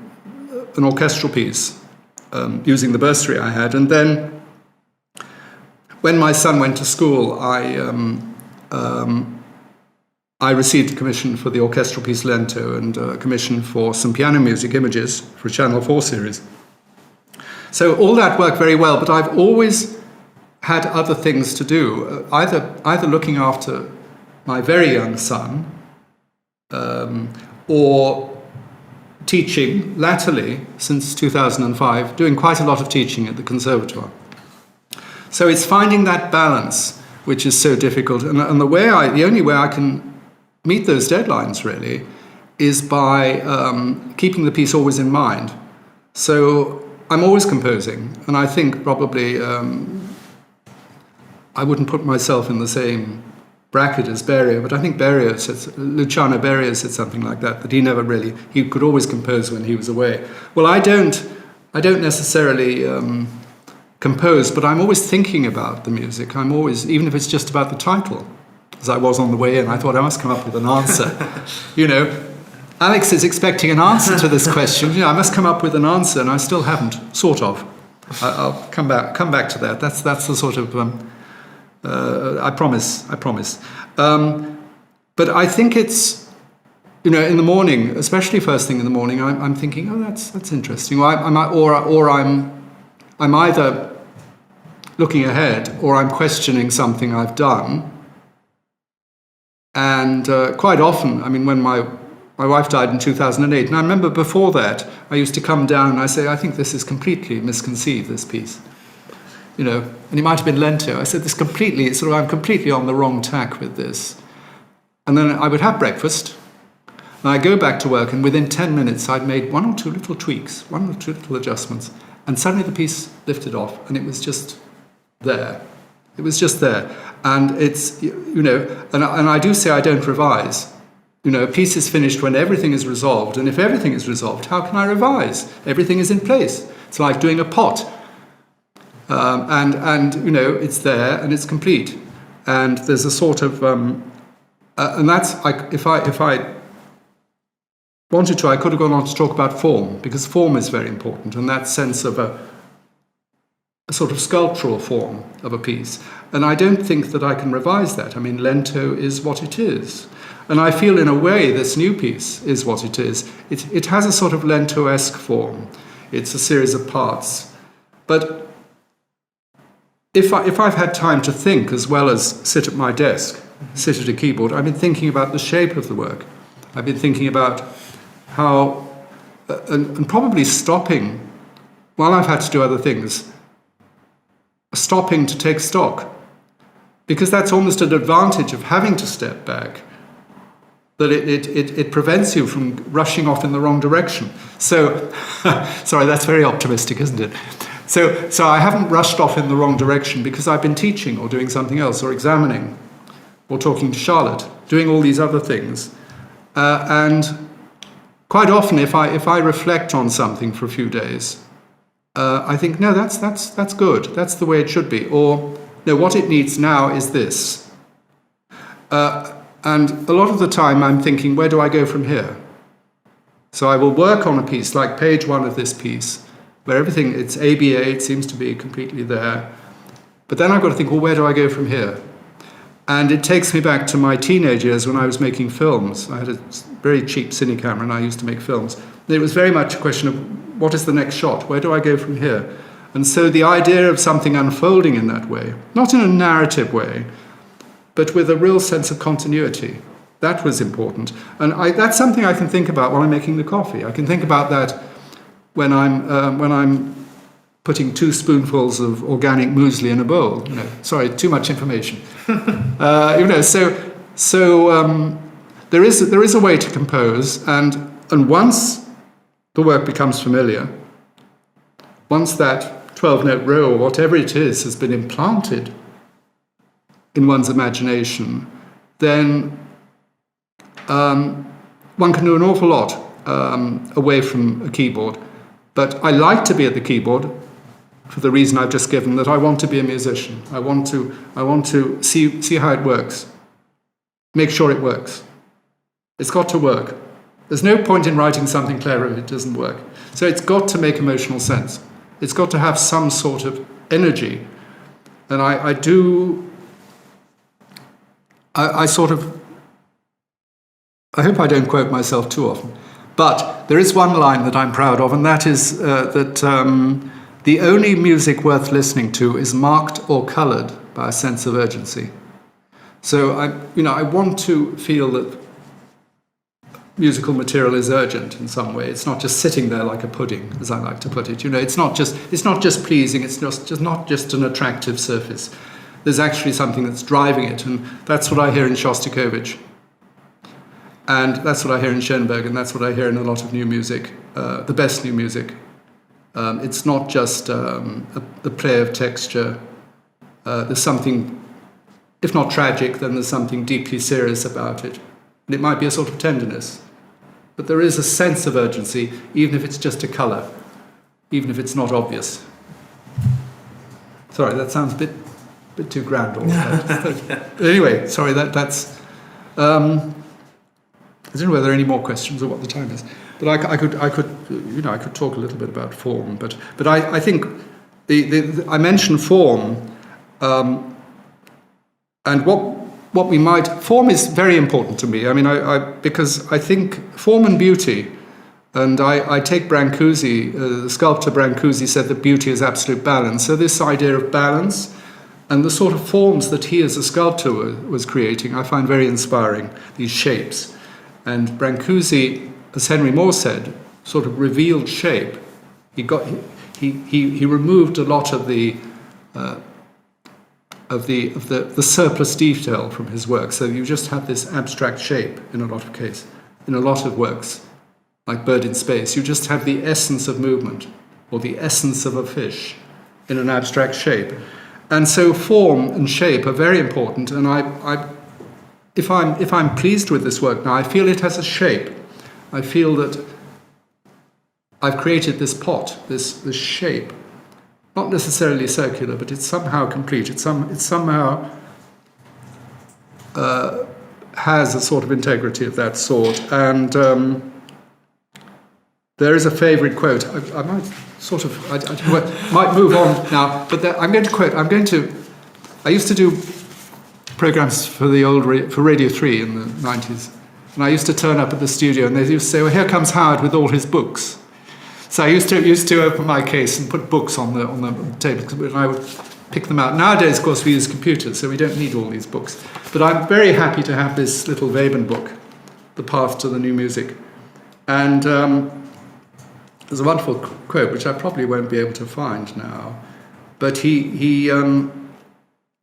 orchestral piece using the bursary I had. And then when my son went to school, I received a commission for the orchestral piece Lento and a commission for some piano music images for a Channel 4 series. So all that worked very well, but I've always had other things to do, either looking after my very young son or teaching, latterly, since 2005, doing quite a lot of teaching at the Conservatoire. So it's finding that balance which is so difficult, and the only way I can meet those deadlines really is by keeping the piece always in mind. So I'm always composing, and I think probably I wouldn't put myself in the same bracket as Berio, but I think Luciano Berio said something like that he could always compose when he was away. Well, I don't necessarily compose, but I'm always thinking about the music. I'm always, even if it's just about the title, as I was on the way in, I thought I must come up with an answer. Alex is expecting an answer to this question. I must come up with an answer, and I still haven't, sort of. I'll come back to that. That's the sort of, I promise. But I think it's, in the morning, especially first thing in the morning, I'm thinking, oh, that's interesting. I'm either looking ahead or I'm questioning something I've done. And quite often, when my wife died in 2008, and I remember before that, I used to come down and I say, I think this is completely misconceived, this piece. And it might have been Lento. I said, I'm completely on the wrong tack with this. And then I would have breakfast, and I'd go back to work, and within 10 minutes, I'd made one or two little tweaks, one or two little adjustments, and suddenly the piece lifted off, and it was just there. It was just there. And it's, and I do say I don't revise. A piece is finished when everything is resolved, and if everything is resolved, how can I revise? Everything is in place. It's like doing a pot. And it's there, and it's complete. And there's a sort of, and that's, if I wanted to, I could have gone on to talk about form, because form is very important, and that sense of a sort of sculptural form of a piece. And I don't think that I can revise that. Lento is what it is. And I feel in a way this new piece is what it is. It has a sort of Lento-esque form. It's a series of parts. But if I've had time to think as well as sit at my desk, sit at a keyboard, I've been thinking about the shape of the work. I've been thinking about how, and probably stopping, while I've had to do other things, stopping to take stock. because that's almost an advantage of having to step back, that it prevents you from rushing off in the wrong direction. So, sorry, that's very optimistic, isn't it? So I haven't rushed off in the wrong direction because I've been teaching or doing something else or examining or talking to Charlotte, doing all these other things. And quite often, if I reflect on something for a few days, I think, no, that's good. That's the way it should be. Or, no, what it needs now is this. And a lot of the time I'm thinking, where do I go from here? So I will work on a piece, like page 1 of this piece, where everything, it's ABA, it seems to be completely there. But then I've got to think, well, where do I go from here? And it takes me back to my teenage years when I was making films. I had a very cheap cine camera and I used to make films. And it was very much a question of, what is the next shot? Where do I go from here? And so the idea of something unfolding in that way, not in a narrative way, but with a real sense of continuity, that was important. And that's something I can think about while I'm making the coffee. I can think about that when I'm putting 2 spoonfuls of organic muesli in a bowl. Sorry, too much information. There is a way to compose, and once the work becomes familiar, once that 12-note row or whatever it is has been implanted in one's imagination, then one can do an awful lot away from a keyboard. But I like to be at the keyboard for the reason I've just given, that I want to be a musician. I want to see how it works, make sure it works. It's got to work. There's no point in writing something clever if it doesn't work. So it's got to make emotional sense. It's got to have some sort of energy. And I hope I don't quote myself too often, but there is one line that I'm proud of, and that is that the only music worth listening to is marked or coloured by a sense of urgency. So I want to feel that musical material is urgent in some way. It's not just sitting there like a pudding, as I like to put it. It's not just pleasing. It's just not just an attractive surface. There's actually something that's driving it, and that's what I hear in Shostakovich. And that's what I hear in Schoenberg, and that's what I hear in a lot of new music, the best new music. It's not just the play of texture. There's something, if not tragic, then there's something deeply serious about it. And it might be a sort of tenderness. But there is a sense of urgency, even if it's just a colour, even if it's not obvious. Sorry, that sounds a bit too grand all of that. Anyway, sorry, that's... I don't know whether there are any more questions or what the time is, but I could talk a little bit about form. But I think I mentioned form, and what we might form is very important to me. I mean, because I think form and beauty, and I take Brancusi, the sculptor Brancusi said that beauty is absolute balance. So this idea of balance and the sort of forms that he as a sculptor was creating, I find very inspiring. These shapes. And Brancusi, as Henry Moore said, sort of revealed shape. He removed a lot of the surplus detail from his work. So you just have this abstract shape in a lot of cases. In a lot of works, like Bird in Space, you just have the essence of movement or the essence of a fish in an abstract shape. And so form and shape are very important. And if I'm pleased with this work now, I feel it has a shape. I feel that I've created this pot, this shape, not necessarily circular, but it's somehow complete. It somehow has a sort of integrity of that sort. And there is a favourite quote. I might sort of might move on now, but I'm going to quote. I used to do programs for for Radio 3 in the 90s. And I used to turn up at the studio and they used to say, well, here comes Howard with all his books. So I used to open my case and put books on the table and I would pick them out. Nowadays, of course, we use computers, so we don't need all these books. But I'm very happy to have this little Webern book, The Path to the New Music. And there's a wonderful quote, which I probably won't be able to find now. But he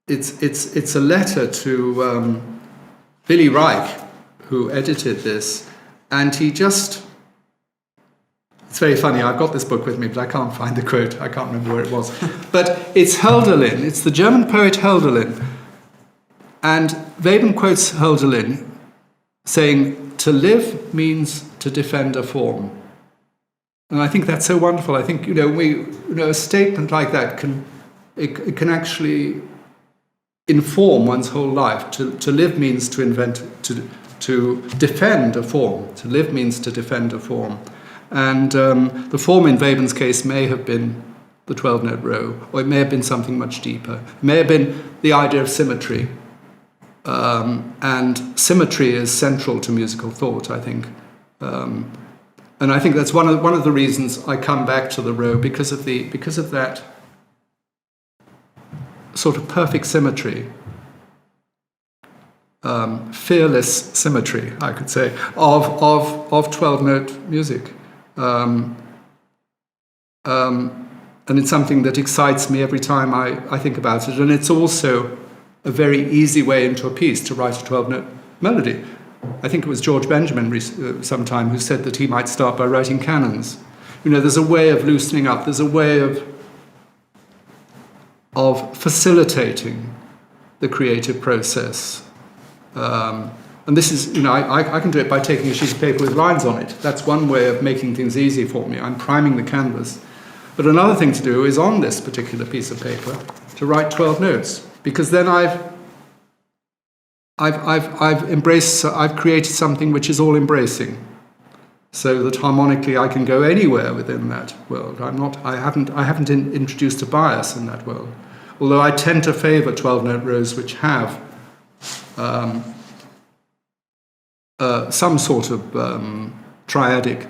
it's a letter to Billy Reich, who edited this, and he just... It's very funny, I've got this book with me, but I can't find the quote. I can't remember where it was. But it's Hölderlin. It's the German poet Hölderlin. And Webern quotes Hölderlin saying, "To live means to defend a form." And I think that's so wonderful. I think, a statement like that it can actually inform one's whole life. To live means to defend a form. To live means to defend a form. And the form in Webern's case may have been the 12-note row, or it may have been something much deeper. It may have been the idea of symmetry. And symmetry is central to musical thought, I think. And I think that's one of the reasons I come back to the row, because of that sort of perfect symmetry, fearless symmetry, I could say, of 12-note music. And it's something that excites me every time I think about it. And it's also a very easy way into a piece to write a 12-note melody. I think it was George Benjamin sometime who said that he might start by writing canons. There's a way of loosening up. There's a way of facilitating the creative process. And this is, I can do it by taking a sheet of paper with lines on it. That's one way of making things easy for me. I'm priming the canvas. But another thing to do is on this particular piece of paper to write 12 notes, because then I've created something which is all embracing, so that harmonically I can go anywhere within that world. I haven't introduced a bias in that world, although I tend to favour 12-note rows which have some sort of triadic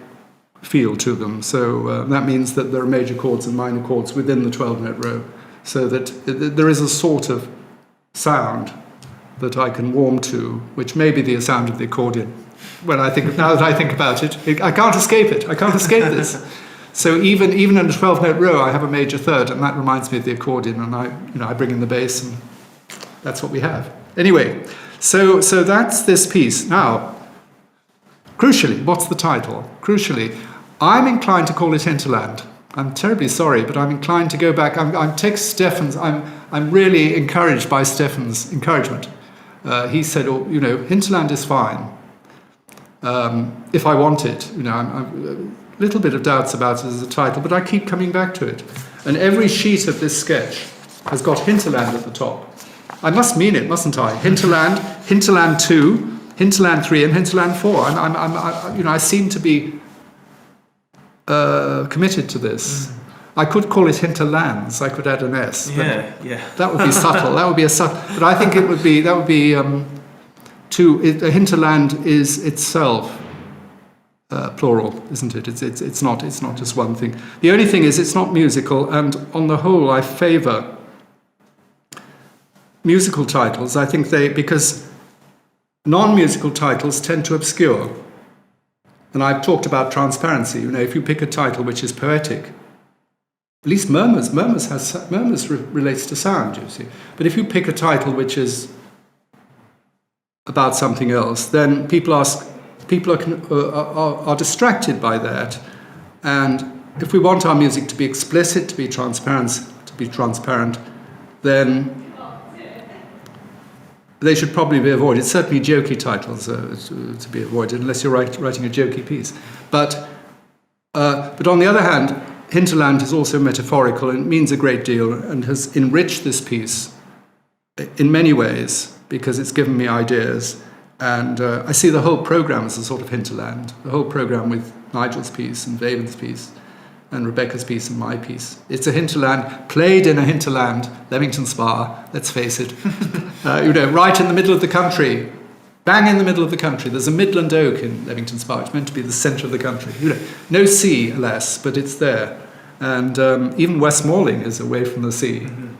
feel to them. So that means that there are major chords and minor chords within the 12-note row, so that there is a sort of sound that I can warm to, which may be the sound of the accordion. Now that I think about it, I can't escape it. I can't escape this. So even in a 12-note row, I have a major third, and that reminds me of the accordion. And I bring in the bass, and that's what we have. Anyway, so that's this piece. Now, crucially, what's the title? Crucially, I'm inclined to call it Hinterland. I'm terribly sorry, but I'm inclined to go back. I'm really encouraged by Stefan's encouragement. He said, Hinterland is fine. If I want it, I'm a little bit of doubts about it as a title, but I keep coming back to it. And every sheet of this sketch has got Hinterland at the top. I must mean it, mustn't I? Hinterland, Hinterland 2, Hinterland 3, and Hinterland 4. I seem to be committed to this. I could call it Hinterlands. I could add an S. Yeah. That would be subtle. That would be a subtle. But I think that would be a hinterland is itself plural, isn't it? It's not just one thing. The only thing is it's not musical, and on the whole, I favour musical titles. I think because non-musical titles tend to obscure. And I've talked about transparency. If you pick a title which is poetic, at least Murmurs relates to sound, you see. But if you pick a title which is about something else, then people are distracted by that. And if we want our music to be explicit, to be transparent, then they should probably be avoided. Certainly jokey titles to be avoided, unless you're writing a jokey piece. But on the other hand, Hinterland is also metaphorical and means a great deal, and has enriched this piece in many ways because it's given me ideas. And I see the whole programme as a sort of hinterland, the whole programme with Nigel's piece and David's piece and Rebecca's piece and my piece. It's a hinterland, played in a hinterland, Leamington Spa, let's face it. Right in the middle of the country, bang in the middle of the country. There's a Midland Oak in Leamington Spa. It's meant to be the centre of the country. No sea, alas, but it's there. And even West Malling is away from the sea. Mm-hmm.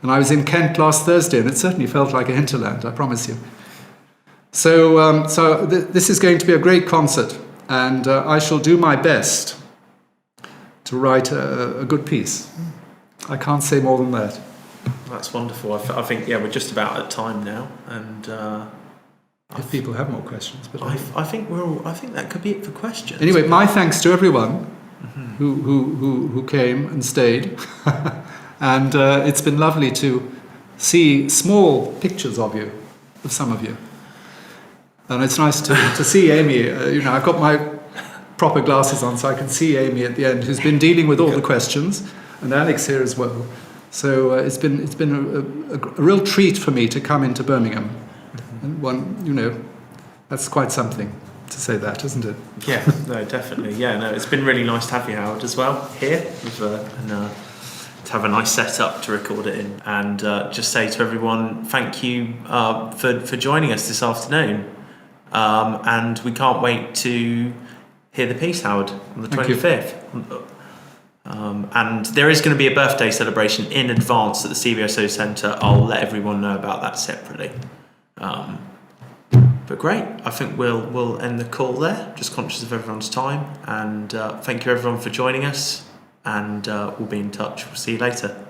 And I was in Kent last Thursday, and it certainly felt like a hinterland, I promise you. So this is going to be a great concert, and I shall do my best to write a good piece. I can't say more than that. That's wonderful. I think we're just about at time now, and if people have more questions, but I think I think that could be it for questions. Anyway, my thanks to everyone who came and stayed, and it's been lovely to see small pictures of you, of some of you, and it's nice to see Amy. I've got my proper glasses on, so I can see Amy at the end, who's been dealing with all the questions, and Alex here as well. So it's been a real treat for me to come into Birmingham. And that's quite something to say that, isn't it? Yeah, no, definitely. Yeah, no, it's been really nice to have you, Howard, as well, here, to have a nice setup to record it in. And just say to everyone, thank you for joining us this afternoon. And we can't wait to hear the piece, Howard, on the 25th. And there is going to be a birthday celebration in advance at the CBSO Centre. I'll let everyone know about that separately. But great, I think we'll end the call there, just conscious of everyone's time. And thank you everyone for joining us, and we'll be in touch. We'll see you later.